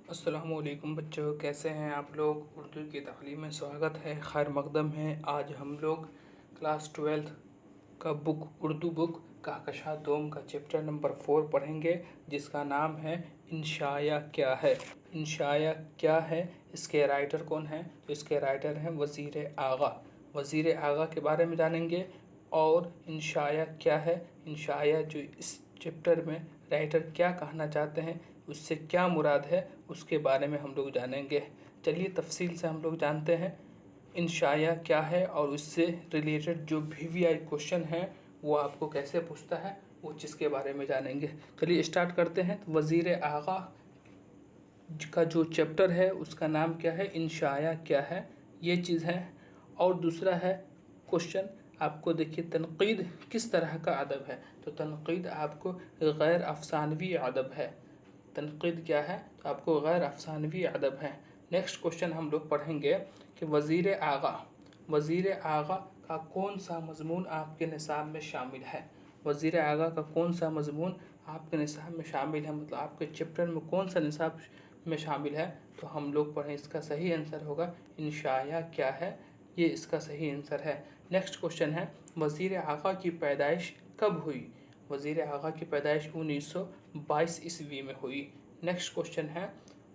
अस्सलामुअलैकुम बच्चों, कैसे हैं आप लोग। उर्दू की तालीम में स्वागत है, खैर मकदम है। आज हम लोग क्लास 12 का उर्दू बुक कहकशां दोम का चैप्टर नंबर 4 पढ़ेंगे, जिसका नाम है इंशाया क्या है। इंशाया क्या है, इसके राइटर कौन हैं? तो इसके राइटर हैं वज़ीर आगा। वज़ीर आगा के बारे में जानेंगे। और इंशाया क्या है, इंशाया जो इस चैप्टर में राइटर क्या कहना चाहते हैं, उससे क्या मुराद है, उसके बारे में हम लोग जानेंगे। चलिए तफसील से हम लोग जानते हैं इंशाया क्या है और उससे रिलेटेड जो VVI क्वेश्चन है वो आपको कैसे पूछता है, वो चीज़ के बारे में जानेंगे। चलिए स्टार्ट करते हैं। तो वज़ीर आगा का जो चैप्टर है उसका नाम क्या है? इंशाया क्या है, ये चीज़ है। और दूसरा है क्वेश्चन, आपको देखिए तनकीद किस तरह का अदब है। तो तनकीद आपको गैर अफसानवी अदब है। तनकीद क्या है? तो आपको गैर अफसानवी अदब है। नेक्स्ट क्वेश्चन हम लोग पढ़ेंगे कि वज़ीर आगा का कौन सा मज़मून आपके निसाब में शामिल है। वज़ीर आगा का कौन सा मज़मून आपके निसाब में शामिल है, मतलब आपके चैप्टर में कौन सा निसाब में शामिल है। तो हम लोग पढ़ें, इसका सही आंसर होगा इंशाया क्या है, ये इसका सही आंसर है। नेक्स्ट क्वेश्चन है वज़ीर आगा की पैदाइश कब हुई। वज़ीर आगा की पैदाइश 1922 ईस्वी में हुई। नेक्स्ट क्वेश्चन है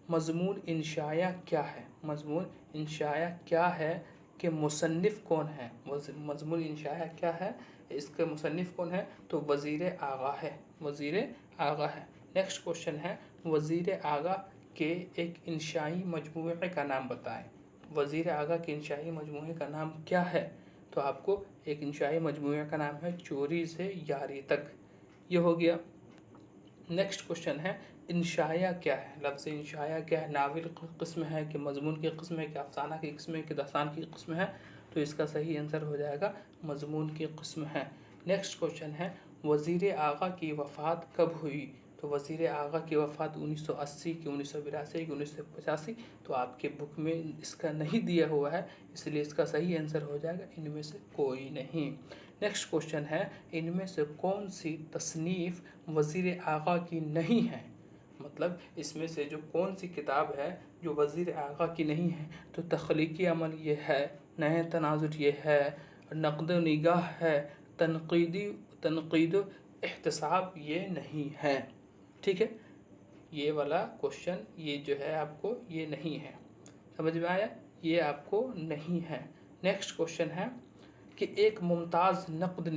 मज़मून इंशाया क्या है। मज़मून इंशाया क्या है कि मुसन्निफ़ कौन है। मज़मून इंशाया क्या है, इसके मुसन्निफ़ कौन है। तो वज़ीर आगा है, वज़ीर आगा है। नेक्स्ट क्वेश्चन है वज़ीर आगा के एक इंशाई मजमूए का नाम बताएं। वज़ीर आगा के इंशाई मजमूए का नाम क्या है। तो आपको एक इंशाई मजमूए का नाम है चोरी से यारी तक, ये हो गया। नेक्स्ट क्वेश्चन है इंशाया क्या है। लफ्ज़ इंशाया क्या है, नाविल की किस्म है कि मजमून की किस्म है कि अफसाना की किस्म है कि दास्तान की किस्म है। तो इसका सही आंसर हो जाएगा मजमून की किस्म है। नेक्स्ट क्वेश्चन है वज़ीर आगा की वफ़ात कब हुई। तो वज़ीर आगा की वफ़ात 1980 की, 1982 की, 1985। तो आपके बुक में इसका नहीं दिया हुआ है, इसलिए इसका सही आंसर हो जाएगा इनमें से कोई नहीं। नेक्स्ट क्वेश्चन है इनमें से कौन सी तसनीफ़ वज़ीर आगा की नहीं है। मतलब इसमें से जो कौन सी किताब है जो वज़ीर आगा की नहीं है। तो तख्लीक़ी अमल ये है, नए तनाज़ुर ये है, नक़्द निगाह है, तनक़ीद एहतसाब ये नहीं है। ठीक है, ये वाला क्वेश्चन ये जो है आपको ये नहीं है, समझ में आया, ये आपको नहीं है। नेक्स्ट क्वेश्चन है कि एक मुमताज़ नक़्द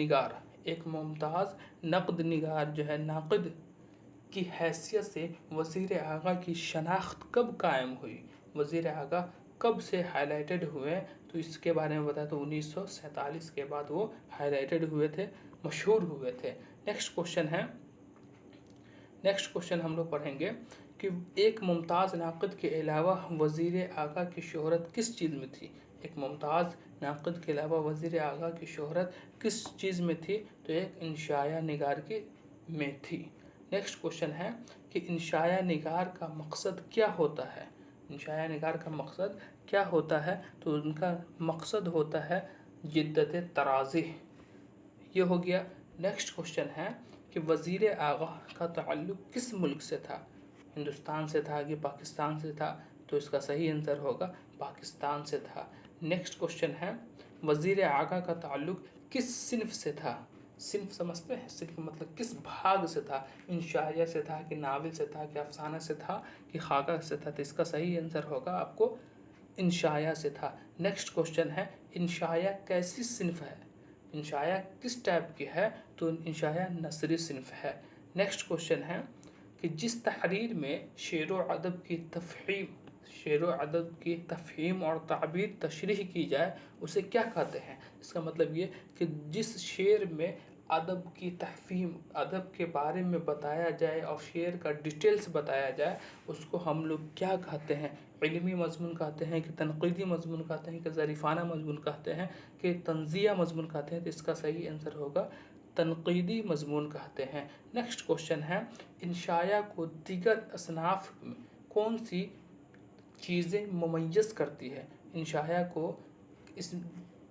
निगार जो है, नाक़िद की हैसियत से वज़ीर आगा की शनाख्त कब कायम हुई। वज़ीर आगा कब से हाईलाइटेड हुए, तो इसके बारे में बताया। तो 1947 के बाद वो हाईलाइटेड हुए थे, मशहूर हुए थे। नेक्स्ट क्वेश्चन हम लोग पढ़ेंगे कि एक मुमताज़ नाक़िद के अलावा वज़ीर आगा की शोहरत किस चीज़ में थी। एक मुमताज़ नाक़िद के अलावा वज़ीर आगा की शोहरत किस चीज़ में थी। तो एक इंशाया निगार की में थी। नेक्स्ट क्वेश्चन है कि इंशाया निगार का मकसद क्या होता है। इंशाया निगार का मकसद क्या होता है। तो उनका मकसद होता है जिद्दत तराज़ी, ये हो गया। नेक्स्ट क्वेश्चन है कि वज़ीर आगा का ताल्लुक़ किस मुल्क से था। हिंदुस्तान से था कि पाकिस्तान से था। तो इसका सही आंसर होगा पाकिस्तान से था। नेक्स्ट क्वेश्चन है वज़ीर आगा का ताल्लुक़ किस सिन्फ से था। सिन्फ समझते हैं, सिन्फ मतलब किस भाग से था। इंशाया से था कि नाविल से था कि अफसाना से था कि खाका से था। तो इसका सही आंसर होगा आपको इंशाया से था। नेक्स्ट क्वेश्चन है इंशाया कैसी सिन्फ है। इंशाया किस टाइप की है। तो इंशाया नसरी सिन्फ है। नेक्स्ट क्वेश्चन है कि जिस तहरीर में शेर व अदब तफ़हीम और ताबीर तशरीह की जाए उसे क्या कहते हैं। इसका मतलब ये कि जिस शेर में अदब की तफ़हीम, अदब के बारे में बताया जाए और शेर का डिटेल्स बताया जाए, उसको हम लोग क्या कहते हैं। इल्मी मज़मून कहते हैं कि तनक़ीदी मज़मून कहते हैं कि ज़रीफ़ाना मज़मून कहते हैं कि तंज़िया मज़मून कहते हैं। तो इसका सही आंसर होगा तनक़ीदी मज़मून कहते हैं। नेक्स्ट क्वेश्चन है इंशाया को दीगर असनाफ़ में कौन सी चीज़ें मुमय्यज़ करती है। इंशाया को इस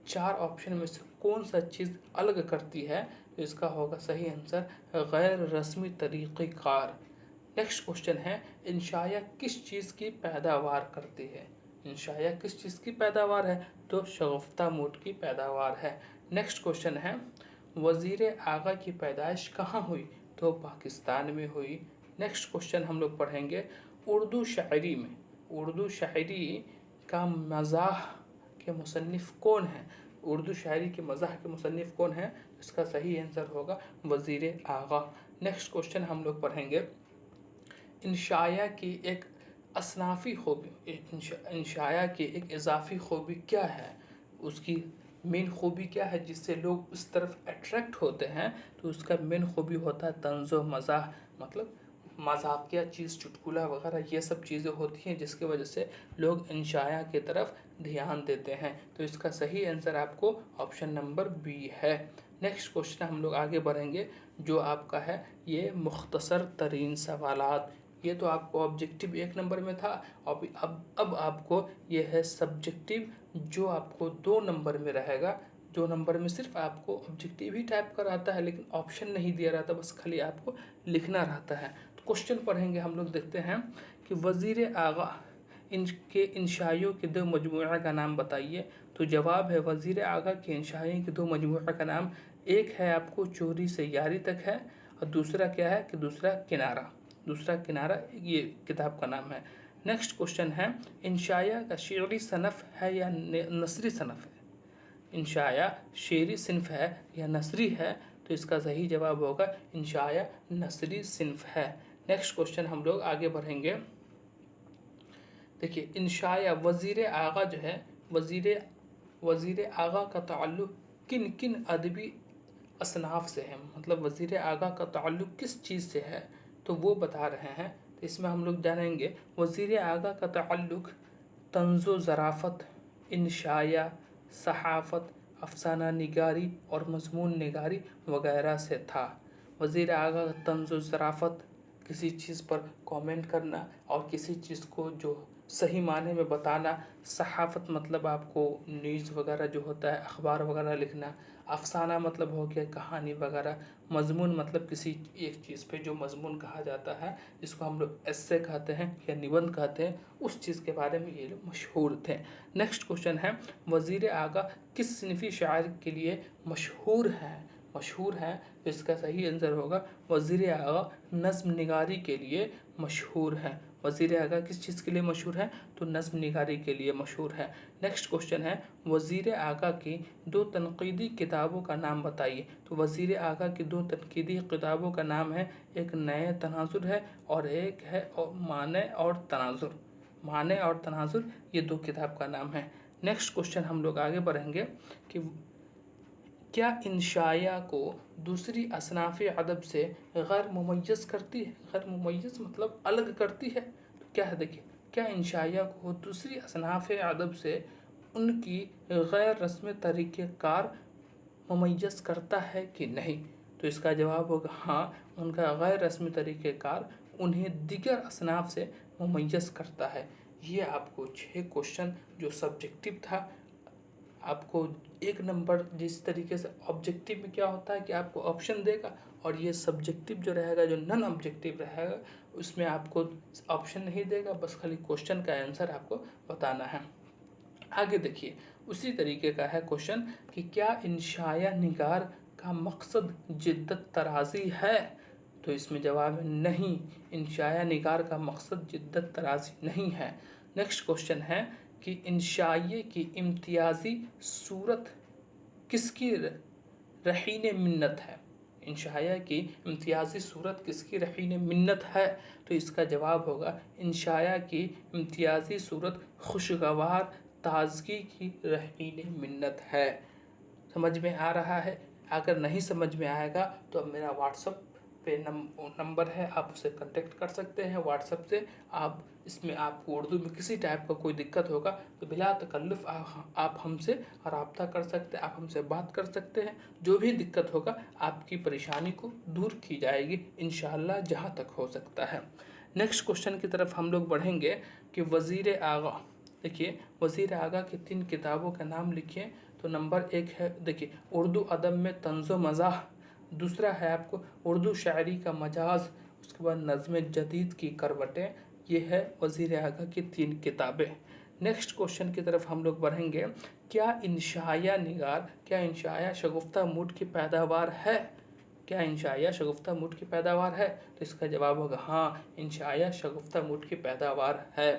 4 ऑप्शन में से कौन सा चीज़ अलग करती है। तो इसका होगा सही आंसर गैर रस्मी तरीक़ेकार। नेक्स्ट क्वेश्चन है, इंशाया किस चीज़ की पैदावार करती है? इंशाया किस चीज़ की पैदावार है? तो शगुफ्ता मोट की पैदावार है। नेक्स्ट क्वेश्चन है, वज़ीर आगा की पैदाइश कहाँ हुई? तो पाकिस्तान में हुई। नेक्स्ट क्वेश्चन हम लोग पढ़ेंगे, उर्दू शायरी में, उर्दू शायरी का मज़ाह के मुसन्निफ़ कौन है? उर्दू शायरी के मज़ाह के मुसन्निफ़ कौन है? इसका सही आंसर होगा वज़ीर आगा। नेक्स्ट क्वेश्चन हम लोग पढ़ेंगे, इंशाया की एक असनाफ़ी खूबी, इंशाया की एक इजाफ़ी खूबी क्या है? उसकी मेन खूबी क्या है जिससे लोग उस तरफ अट्रैक्ट होते हैं? तो उसका मेन खूबी होता है तंज़ो मज़ाह, मतलब मजाकिया चीज़, चुटकुला वगैरह ये सब चीज़ें होती हैं जिसकी वजह से लोग इंशाया की तरफ ध्यान देते हैं। तो इसका सही आंसर आपको ऑप्शन नंबर बी है। नेक्स्ट क्वेश्चन हम लोग आगे बढ़ेंगे, जो आपका है ये मुख्तसर तरीन सवालात। ये तो आपको ऑब्जेक्टिव 1 नंबर में था, अब आपको ये है सब्जेक्टिव, जो आपको 2 नंबर में रहेगा। 2 नंबर में सिर्फ आपको ऑब्जेक्टिव ही टाइप कर आता है, लेकिन ऑप्शन नहीं दिया रहता, बस खाली आपको लिखना रहता है। तो क्वेश्चन पढ़ेंगे हम लोग, देखते हैं कि वज़ीर आगा इनके इंशाइयों के 2 मजमूआ का नाम बताइए। तो जवाब है वज़ीर आगा के इंशाइयों के 2 मजमूआ का नाम, एक है आपको चोरी से यारी तक है, और दूसरा क्या है कि दूसरा किनारा, ये किताब का नाम है। नेक्स्ट क्वेश्चन है, इंशाया का शेरी सनफ़ है या नसरी सनफ़ है? इंशाया शेरी सिनफ है या नसरी है? तो इसका सही जवाब होगा इंशाया नसरी सिनफ है। नेक्स्ट क्वेश्चन हम लोग आगे बढ़ेंगे। देखिए, इंशाया वज़ीर आगा जो है, वज़ीर आगा का ताल्लुक़ किन किन अदबी असनाफ से है, मतलब वज़ीर आगा का ताल्लुक़ किस चीज़ से है, तो वो बता रहे हैं। तो इसमें हम लोग जानेंगे, वज़ीर आगा का ताल्लुक़ तंज़ो ज़राफ़त, इंशाया, सहाफ़त, अफ़साना निगारी और मज़मून निगारी वगैरह से था। वज़ीर आगा का तंज़ो ज़राफ़त, किसी चीज़ पर कमेंट करना और किसी चीज़ को जो सही माने में बताना। सहाफ़त मतलब आपको न्यूज़ वगैरह जो होता है, अखबार वगैरह लिखना। अफ़साना मतलब हो गया कहानी वगैरह। मज़मून मतलब किसी एक चीज़ पे जो मज़मून कहा जाता है, जिसको हम लोग एस्से कहते हैं या निबंध कहते हैं, उस चीज़ के बारे में ये लोग मशहूर थे। नेक्स्ट क्वेश्चन है, वज़ीर आगा किस सिनफ़ी शायर के लिए मशहूर है? तो इसका सही आंसर होगा वज़ीर आगा नज़्म निगारी के लिए मशहूर है। वज़ीर आगा किस चीज़ के लिए मशहूर है? तो नज़्म निगारी के लिए मशहूर है। नेक्स्ट क्वेश्चन है, वज़ीर आगा की 2 तनक़ीदी किताबों का नाम बताइए। तो वज़ीर आगा की 2 तनक़ीदी किताबों का नाम है, एक नए तनाज़ुर है और एक है माने और तनाज़ुर, ये 2 किताब का नाम है। नेक्स्ट क्वेश्चन हम लोग आगे बढ़ेंगे कि क्या इंशाया को दूसरी असनाफ़ अदब से गैर मुमय्यज़ करती है? गैर मुमय्यज़ मतलब अलग करती है। तो क्या है, देखिए, क्या इंशाया को दूसरी असनाफ़ अदब से उनकी गैर रस्मी तरीक़ेकार मुमय्यज़ करता है कि नहीं? तो इसका जवाब होगा हाँ, उनका गैर रस्मी तरीक़ेकार उन्हें दीगर असनाफ़ से मुमय्यज़ करता है। ये आपको 6 क्वेश्चन जो सब्जेक्टिव था, आपको 1 नंबर, जिस तरीके से ऑब्जेक्टिव में क्या होता है कि आपको ऑप्शन देगा, और ये सब्जेक्टिव जो रहेगा, जो नॉन ऑब्जेक्टिव रहेगा, उसमें आपको ऑप्शन नहीं देगा, बस खाली क्वेश्चन का आंसर आपको बताना है। आगे देखिए, उसी तरीके का है क्वेश्चन कि क्या इंशाया निगार का मकसद जिद्दत तराज़ी है? तो इसमें जवाब है नहीं, इंशाया निगार का मकसद जिद्दत तराज़ी नहीं है। नेक्स्ट क्वेश्चन है कि इंशाये की इम्तियाज़ी सूरत किसकी रहीन मिन्नत है? इंशाया की इम्तियाज़ी सूरत किसकी रहीन मिन्नत है? तो इसका जवाब होगा इंशाया की इम्तियाज़ी सूरत खुशगवार ताज़गी की रहीन मिन्नत है। समझ में आ रहा है? अगर नहीं समझ में आएगा तो अब मेरा व्हाट्सअप पे नंबर है, आप उससे कांटेक्ट कर सकते हैं। व्हाट्सअप से आप, इसमें आपको उर्दू में किसी टाइप का कोई दिक्कत होगा तो बिला तकल्लुफ़ आप हमसे रब्ता कर सकते हैं, आप हमसे बात कर सकते हैं। जो भी दिक्कत होगा आपकी परेशानी को दूर की जाएगी इंशाअल्लाह, जहाँ तक हो सकता है। नेक्स्ट क्वेश्चन की तरफ हम लोग बढ़ेंगे कि वज़ीर आगा, देखिए, वज़ीर आगा की 3 किताबों का नाम लिखिए। तो नंबर 1 है, देखिए, उर्दू अदब में तंज़ो मज़ाह। दूसरा है आपको उर्दू शायरी का मजाज। उसके बाद नज़्म जदीद की करवटें, ये है वज़ीर आगा की 3 किताबें। नेक्स्ट क्वेश्चन की तरफ हम लोग बढ़ेंगे। क्या इंशाया निगार, क्या इंशाया शगुफ्ता मूड की पैदावार है? क्या इंशाया शगुफ्ता मूड की पैदावार है? तो इसका जवाब होगा हाँ, इंशाया शगुफ्ता मूड की पैदावार है।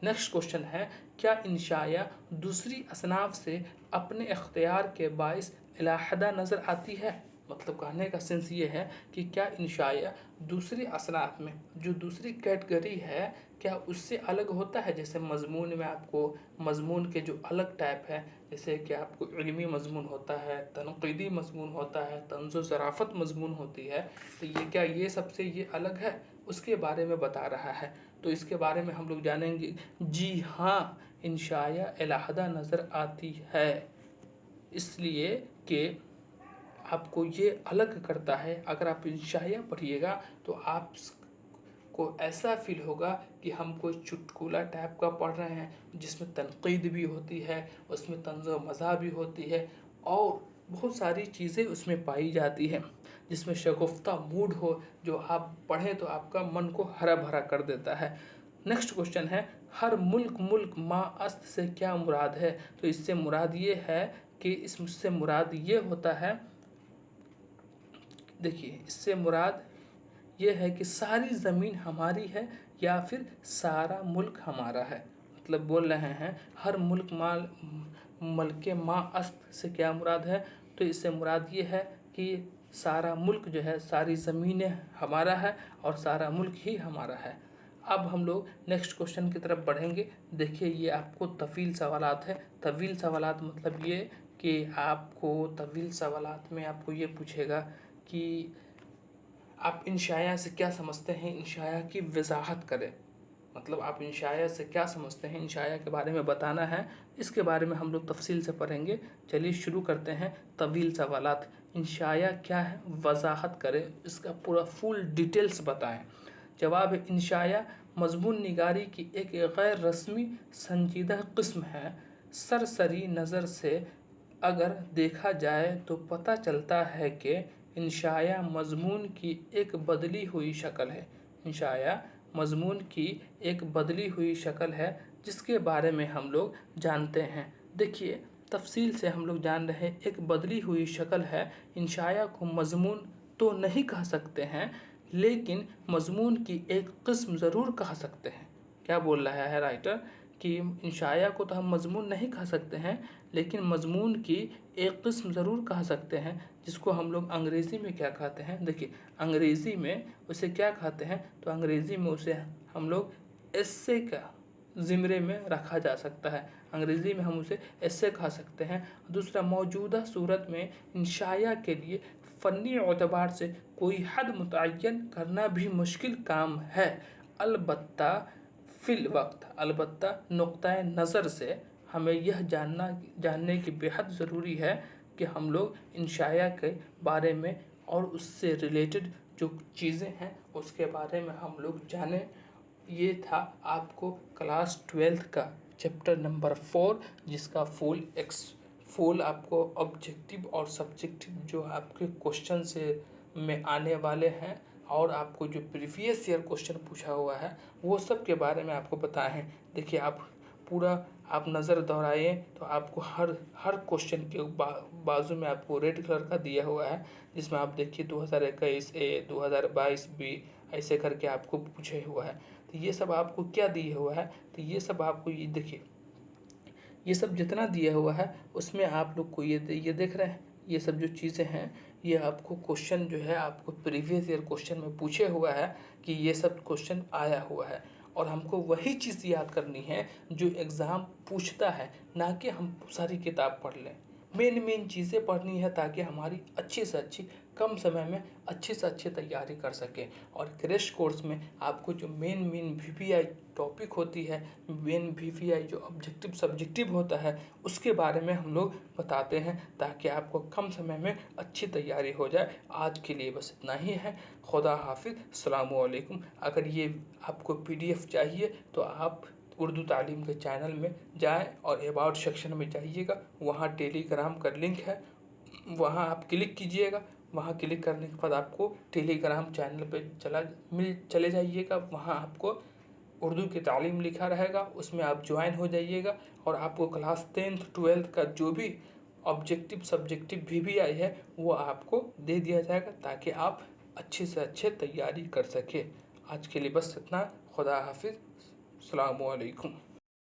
नेक्स्ट क्वेश्चन है, क्या इंशाया दूसरी असनाफ से अपने इख्तियार के बाइस इलाहदा नज़र आती है? मतलब कहने का सेंस ये है कि क्या इंशाया दूसरी असनाफ में, जो दूसरी कैटेगरी है, क्या उससे अलग होता है? जैसे मज़मून में आपको मज़मून के जो अलग टाइप है, जैसे कि आपको इल्मी मज़मून होता है, तनक़ीदी मज़मून होता है, तंज़ो ज़राफ़त मज़मून होती है, तो ये क्या ये सबसे ये अलग है? उसके बारे में बता रहा है। तो इसके बारे में हम लोग जानेंगे। जी हाँ, इंशाया इलाहदा नज़र आती है, इसलिए कि आपको ये अलग करता है। अगर आप इंशाया पढ़िएगा तो आपको ऐसा फील होगा कि हम कोई चुटकुला टाइप का पढ़ रहे हैं, जिसमें तनक़ीद भी होती है, उसमें तंज़ो मज़ा भी होती है, और बहुत सारी चीज़ें उसमें पाई जाती हैं, जिसमें शगुफ्ता मूड हो, जो आप पढ़ें तो आपका मन को हरा भरा कर देता है। नेक्स्ट क्वेश्चन है, हर मुल्क मुल्क माँ अस्त से क्या मुराद है? तो इससे मुराद ये है कि इससे मुराद ये होता है, देखिए इससे मुराद ये है कि सारी ज़मीन हमारी है या फिर सारा मुल्क हमारा है। मतलब बोल रहे हैं हर मुल्क माल मलके माँ अस्त से क्या मुराद है? तो इससे मुराद ये है कि सारा मुल्क जो है, सारी ज़मीनें हमारा है और सारा मुल्क ही हमारा है। अब हम लोग नेक्स्ट क्वेश्चन की तरफ बढ़ेंगे। देखिए ये आपको तवील सवालात है। तवील सवालात मतलब ये कि आपको तवील सवालात में आपको ये पूछेगा कि आप इंशाया से क्या समझते हैं, इंशाया की वजाहत करें। मतलब आप इंशाया से क्या समझते हैं, इंशाया के बारे में बताना है। इसके बारे में हम लोग तफसील से पढ़ेंगे। चलिए शुरू करते हैं। तवील सवालात, इंशाया क्या है, वजाहत करें, इसका पूरा फुल डिटेल्स बताएं। जवाब है, इंशाया मज़मून निगारी की एक गैर रस्मी संजीदा किस्म है। सरसरी नज़र से अगर देखा जाए तो पता चलता है कि इंशाया मज़मून की एक बदली हुई शक्ल है। इंशाया मज़मून की एक बदली हुई शक्ल है, जिसके बारे में हम लोग जानते हैं। देखिए तफसील से हम लोग जान रहे हैं, एक बदली हुई शक्ल है। इंशाया को मज़मून तो नहीं कह सकते हैं, लेकिन मज़मून की एक किस्म ज़रूर कह सकते हैं। क्या बोल रहा है राइटर कि इंशाया को तो हम मज़मून नहीं कह सकते हैं, लेकिन मज़मून की एक किस्म ज़रूर कह सकते हैं, जिसको हम लोग अंग्रेज़ी में क्या कहते हैं। देखिए अंग्रेज़ी में उसे क्या कहते हैं, तो अंग्रेज़ी में उसे हम लोग एस्से का ज़िम्रे में रखा जा सकता है। अंग्रेज़ी में हम उसे एस्से कह सकते हैं। दूसरा, मौजूदा सूरत में इंशाया के लिए फ़नी एतबार से कोई हद मुतय्यन करना भी मुश्किल काम है। अलबत्ता फ़िल वक्त, अलबत्ता नुक्ता नज़र से हमें यह जानने की बेहद ज़रूरी है कि हम लोग इंशाया के बारे में और उससे रिलेटेड जो चीज़ें हैं उसके बारे में हम लोग जानें। ये था आपको क्लास 12th का चैप्टर नंबर 4, जिसका फुल आपको ऑब्जेक्टिव और सब्जेक्टिव जो आपके क्वेश्चन से में आने वाले हैं, और आपको जो प्रीवियस ईयर क्वेश्चन पूछा हुआ है वो सब के बारे में आपको बताए हैं। देखिए आप पूरा आप नज़र दौड़ाइए तो आपको हर क्वेश्चन के बाजू में आपको रेड कलर का दिया हुआ है, जिसमें आप देखिए 2021 ए, 2022 बी, ऐसे करके आपको पूछे हुआ है। तो ये सब आपको क्या दिया हुआ है, तो ये सब आपको ये देखिए, ये सब जितना दिया हुआ है उसमें आप लोग को ये देख रहे हैं, ये सब जो चीज़ें हैं ये आपको क्वेश्चन जो है आपको प्रीवियस ईयर क्वेश्चन में पूछे हुआ है कि ये सब क्वेश्चन आया हुआ है, और हमको वही चीज़ याद करनी है जो एग्ज़ाम पूछता है, ना कि हम सारी किताब पढ़ लें। मेन चीज़ें पढ़नी है ताकि हमारी अच्छी से अच्छी कम समय में अच्छी से अच्छी तैयारी कर सकें। और क्रैश कोर्स में आपको जो मेन वीवीआई टॉपिक होती है, मेन वीवीआई जो ऑब्जेक्टिव सब्जेक्टिव होता है, उसके बारे में हम लोग बताते हैं ताकि आपको कम समय में अच्छी तैयारी हो जाए। आज के लिए बस इतना ही है। खुदा हाफिज़, अस्सलामु अलैकुम। अगर ये आपको PDF चाहिए तो आप उर्दू तालीम के चैनल में जाएं और अबाउट सेक्शन में जाइएगा, वहाँ टेलीग्राम का लिंक है, वहाँ आप क्लिक कीजिएगा, वहाँ क्लिक करने के बाद आपको टेलीग्राम चैनल पे चले जाइएगा। वहाँ आपको उर्दू की तालीम लिखा रहेगा, उसमें आप ज्वाइन हो जाइएगा और आपको क्लास 10th 12th का जो भी ऑब्जेक्टिव सब्जेक्टिव भी आई है वो आपको दे दिया जाएगा, ताकि आप अच्छे से अच्छे तैयारी कर सके। आज के लिए बस इतना। खुदा हाफिज़। अस्सलामु अलैकुम।